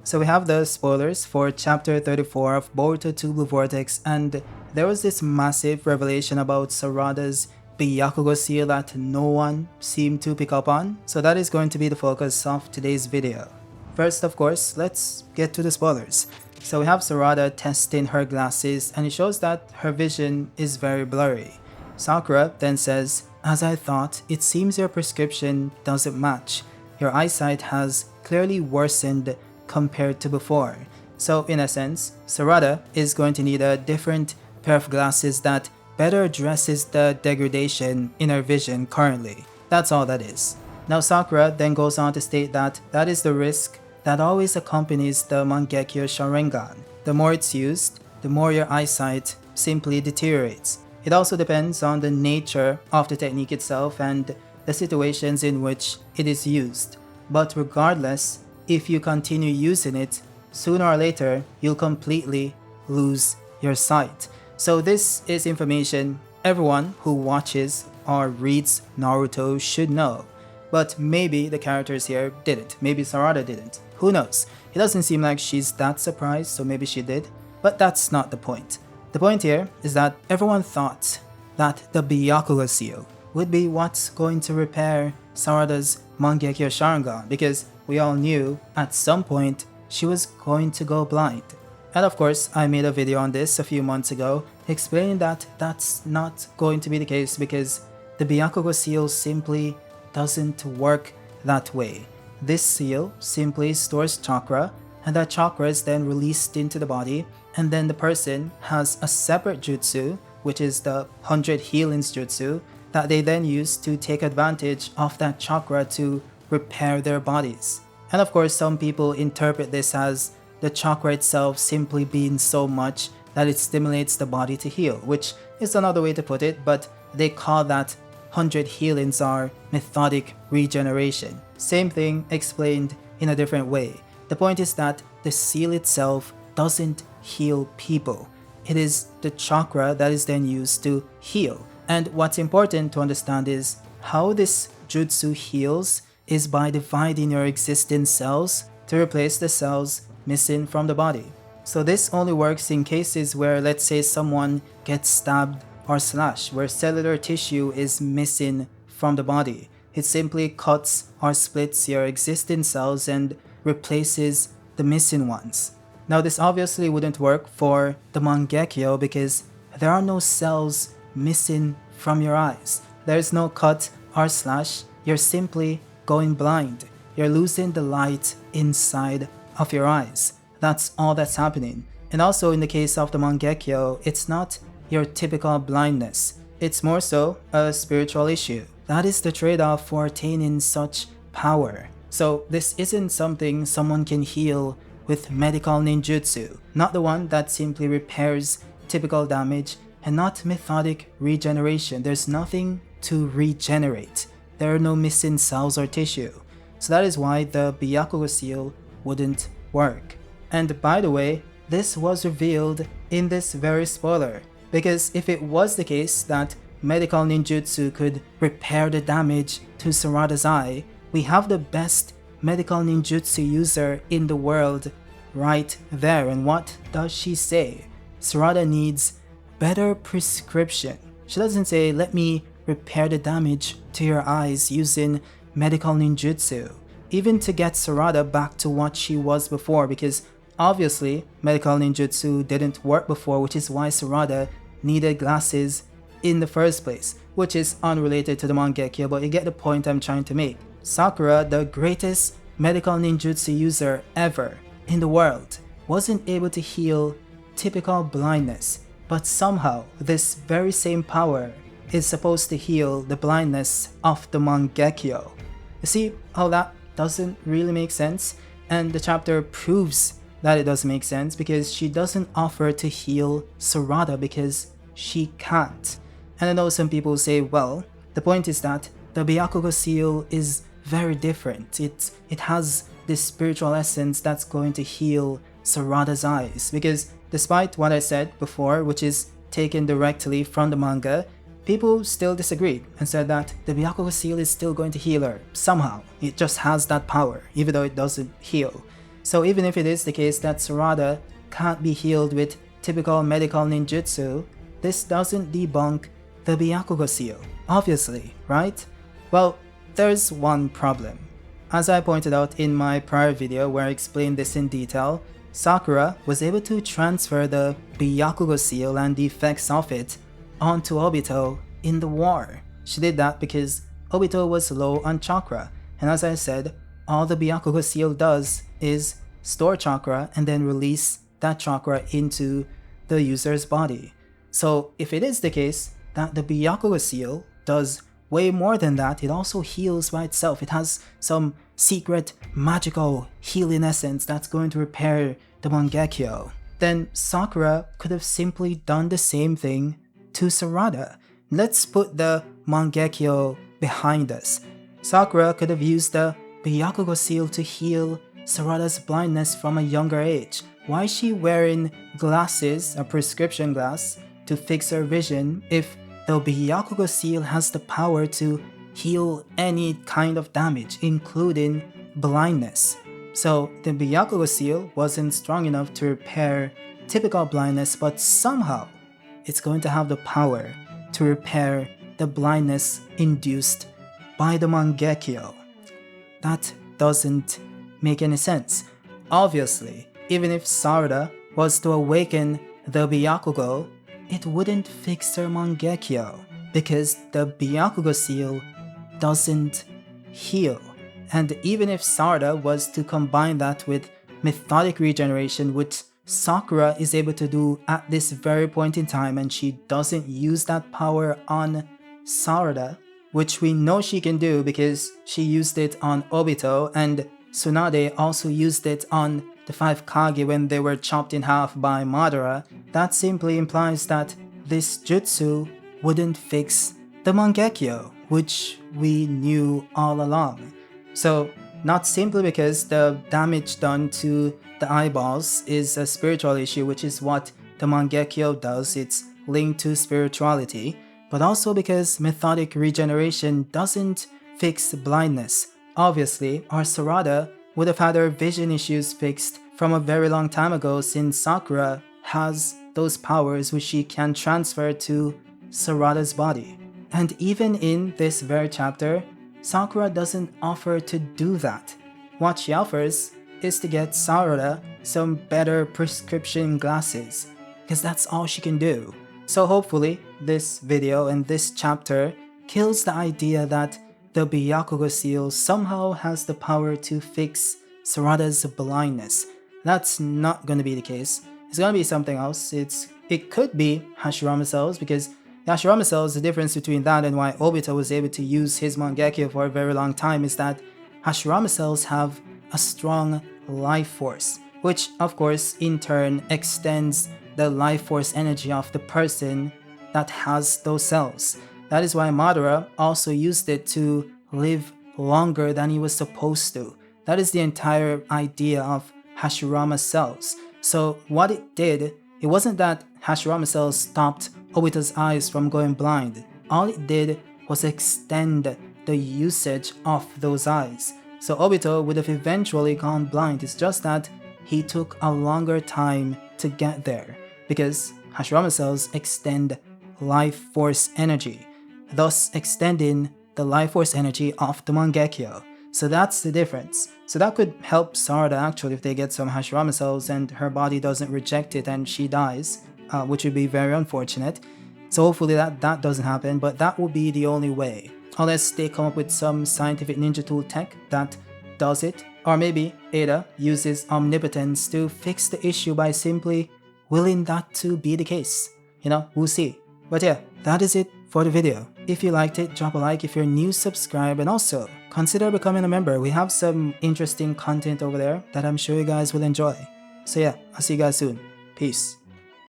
So we have the spoilers for chapter 34 of Boruto 2 Blue Vortex, and there was this massive revelation about Sarada's Byakugou seal that no one seemed to pick up on, so that is going to be the focus of today's video. First, of course, let's get to the spoilers. So we have Sarada testing her glasses, and it shows that her vision is very blurry. Sakura then says, "As I thought, it seems your prescription doesn't match. Your eyesight has clearly worsened compared to before." So in a sense, Sarada is going to need a different pair of glasses that better addresses the degradation in her vision currently. That's all that is. Now Sakura then goes on to state that that is the risk that always accompanies the Mangekyo Sharingan. The more it's used, the more your eyesight simply deteriorates. It also depends on the nature of the technique itself and the situations in which it is used. But regardless, if you continue using it, sooner or later, you'll completely lose your sight. So this is information everyone who watches or reads Naruto should know. But maybe the characters here didn't. Maybe Sarada didn't. Who knows? It doesn't seem like she's that surprised, so maybe she did. But that's not the point. The point here is that everyone thought that the Byakugou seal would be what's going to repair Sarada's Mangekyo Sharingan, because we all knew at some point she was going to go blind. And of course, I made a video on this a few months ago explaining that that's not going to be the case because the Byakugou seal simply doesn't work that way. This seal simply stores chakra, and that chakra is then released into the body, and then the person has a separate jutsu, which is the 100 healings jutsu, that they then use to take advantage of that chakra to repair their bodies. And of course, some people interpret this as the chakra itself simply being so much that it stimulates the body to heal, which is another way to put it, but they call that 100 healings are methodic regeneration. Same thing explained in a different way. The point is that the seal itself doesn't heal people. It is the chakra that is then used to heal. And what's important to understand is how this jutsu heals is by dividing your existing cells to replace the cells missing from the body. So this only works in cases where, let's say, someone gets stabbed or slashed, where cellular tissue is missing from the body. It simply cuts or splits your existing cells and replaces the missing ones. Now this obviously wouldn't work for the Mangekyo because there are no cells missing from your eyes. There's no cut or slash. You're simply going blind. You're losing the light inside of your eyes. That's all that's happening. And also in the case of the Mangekyo, it's not your typical blindness. It's more so a spiritual issue. That is the trade-off for attaining such power. So this isn't something someone can heal with medical ninjutsu, not the one that simply repairs typical damage, and not methodic regeneration. There's nothing to regenerate. There are no missing cells or tissue. So that is why the Byakugou seal wouldn't work. And by the way, this was revealed in this very spoiler, because if it was the case that medical ninjutsu could repair the damage to Sarada's eye, we have the best medical ninjutsu user in the world right there. And what does she say? Sarada needs better prescription. She doesn't say, let me repair the damage to your eyes using medical ninjutsu, even to get Sarada back to what she was before, because obviously medical ninjutsu didn't work before, which is why Sarada needed glasses in the first place, which is unrelated to the Mangekyo, but you get the point I'm trying to make. Sakura, the greatest medical ninjutsu user ever in the world, wasn't able to heal typical blindness, but somehow this very same power is supposed to heal the blindness of the Mangekyo. You see how that doesn't really make sense? And the chapter proves that it doesn't make sense because she doesn't offer to heal Sarada because she can't. And I know some people say, well, the point is that the Byakugou seal is very different. It has this spiritual essence that's going to heal Sarada's eyes, because despite what I said before, which is taken directly from the manga, people still disagreed and said that the Byakugou seal is still going to heal her somehow. It just has that power, even though it doesn't heal. So even if it is the case that Sarada can't be healed with typical medical ninjutsu, this doesn't debunk the Byakugo seal, obviously, right? Well, there's one problem. As I pointed out in my prior video where I explained this in detail, Sakura was able to transfer the Byakugo seal and the effects of it onto Obito in the war. She did that because Obito was low on chakra, and as I said, all the Byakugo seal does is store chakra and then release that chakra into the user's body. So if it is the case that the Byakugo seal does way more than that, it also heals by itself. It has some secret magical healing essence that's going to repair the Mangekyo. Then Sakura could have simply done the same thing to Sarada. Let's put the Mangekyo behind us. Sakura could have used the Byakugo seal to heal Sarada's blindness from a younger age. Why is she wearing glasses, a prescription glass, to fix her vision if the Byakugo seal has the power to heal any kind of damage, including blindness? So the Byakugo seal wasn't strong enough to repair typical blindness, but somehow it's going to have the power to repair the blindness induced by the Mangekyo. That doesn't make any sense. Obviously, even if Sarada was to awaken the Byakugo, it wouldn't fix her Mangekyo because the Byakugo seal doesn't heal. And even if Sarada was to combine that with methodic regeneration, which Sakura is able to do at this very point in time, and she doesn't use that power on Sarada, which we know she can do because she used it on Obito, and Tsunade also used it on the 5 Kage when they were chopped in half by Madara. That simply implies that this jutsu wouldn't fix the Mangekyo, which we knew all along. So not simply because the damage done to the eyeballs is a spiritual issue, which is what the Mangekyo does, it's linked to spirituality, but also because methodic regeneration doesn't fix blindness. Obviously, our Sarada would have had her vision issues fixed from a very long time ago, since Sakura has those powers which she can transfer to Sarada's body. And even in this very chapter, Sakura doesn't offer to do that. What she offers is to get Sarada some better prescription glasses, because that's all she can do. So hopefully this video and this chapter kills the idea that the Byakugo seal somehow has the power to fix Sarada's blindness. That's not going to be the case. It's going to be something else. It could be Hashirama cells, because the Hashirama cells, the difference between that and why Obito was able to use his Mangekyo for a very long time is that Hashirama cells have a strong life force, which of course in turn extends the life force energy of the person that has those cells. That is why Madara also used it to live longer than he was supposed to. That is the entire idea of Hashirama cells. So what it did, it wasn't that Hashirama cells stopped Obito's eyes from going blind. All it did was extend the usage of those eyes. So Obito would have eventually gone blind. It's just that he took a longer time to get there, because Hashirama cells extend life force energy, thus extending the life force energy of the Mangekyo. So that's the difference. So that could help Sarada actually if they get some Hashirama cells and her body doesn't reject it and she dies, which would be very unfortunate. So hopefully that doesn't happen, but that will be the only way. Unless they come up with some scientific ninja tool tech that does it. Or maybe Ada uses omnipotence to fix the issue by simply willing that to be the case. You know, we'll see. But yeah, that is it for the video. If you liked it, drop a like. If you're new, subscribe, and also consider becoming a member. We have some interesting content over there that I'm sure you guys will enjoy. So yeah, I'll see you guys soon. Peace.